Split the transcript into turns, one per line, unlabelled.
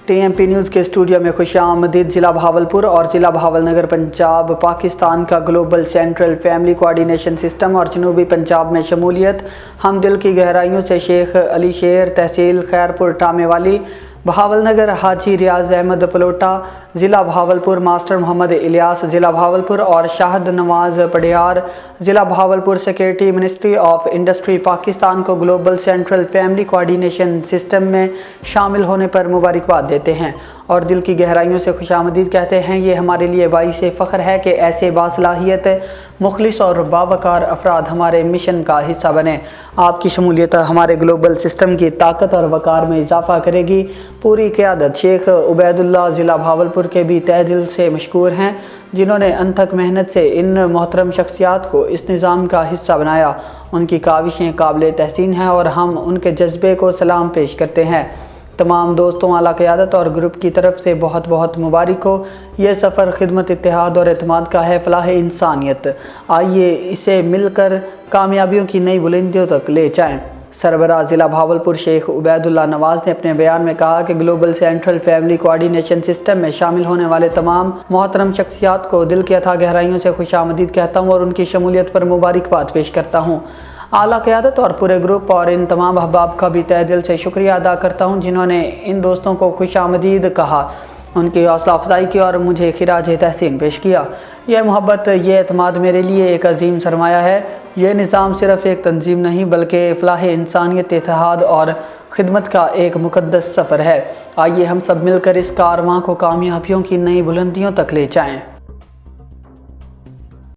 TMP news के studio में खुशामदीद। ज़िला भावलपुर और ज़िला भावलनगर पंजाब पाकिस्तान का global central family coordination system और जनूबी पंजाब में शमूलियत। हम दिल की गहराइयों से शेख अली शेर, तहसील खैरपुर टामेवाली, भावलनगर हाजी रियाज अहमद पलोटा, ज़िला भावलपुर मास्टर मोहम्मद इलियास, ज़िला भावलपुर और शाहद नवाज पडियार, ज़िला Bahawalpur secretary ministry of industry Pakistan को global central family coordination system में शामिल होने पर मुबारकबाद देते हैं और दिल की गहराइयों से खुशामदीद कहते हैं। ये हमारे लिए बाइस फ़ख्र है कि ऐसे बासलाहियत, मुखलिस और बावकार अफराद हमारे मिशन का हिस्सा बने। आपकी शमूलियत हमारे ग्लोबल सिस्टम की ताकत और वक़ार में इजाफ़ा करेगी। पूरी क़यादत शेख उबैदुल्लाह ज़िला भावलपुर के भी तहे दिल से मशकूर हैं, जिन्होंने अनथक मेहनत से इन मोहतरम शख्सियात को इस निज़ाम का हिस्सा बनाया। उनकी काविशें काबिल तहसीन हैं और हम उनके जज्बे को सलाम पेश करते हैं। तमाम दोस्तों, आला क़यादत और ग्रुप की तरफ से बहुत बहुत मुबारक हो। ये सफ़र खिदमत, इत्तेहाद और एतमाद का है, फ़लाह इंसानियत। आइए इसे मिलकर कामयाबियों की नई बुलंदियों तक ले जाएँ। सरबराह ज़िला भावलपुर शेख उबैदुल्लाह नवाज़ ने अपने बयान में कहा कि global central family coordination system में शामिल होने वाले तमाम मोहतरम शख्सियात को दिल की अथाह गहराइयों से खुशामदीद कहता हूँ और उनकी शमूलियत पर मुबारकबाद पेश करता हूँ। आला क़यादत और पूरे ग्रुप और इन तमाम अहबाब का भी तहे दिल से शुक्रिया अदा करता हूँ, जिन्होंने इन दोस्तों को खुशामदीद कहा, उनकी हौसला अफजाई की और मुझे खिराज तहसीन पेश किया। यह मोहब्बत, ये एतमाद मेरे लिए एक अजीम सरमाया है। यह निज़ाम सिर्फ़ एक तंजीम नहीं बल्कि फ़लाह इंसानियत, इत्तेहाद और खिदमत का एक मुक़द्दस सफ़र है। आइए हम सब मिलकर इस कारवां को कामयाबियों की नई बुलंदियों तक ले जाएँ।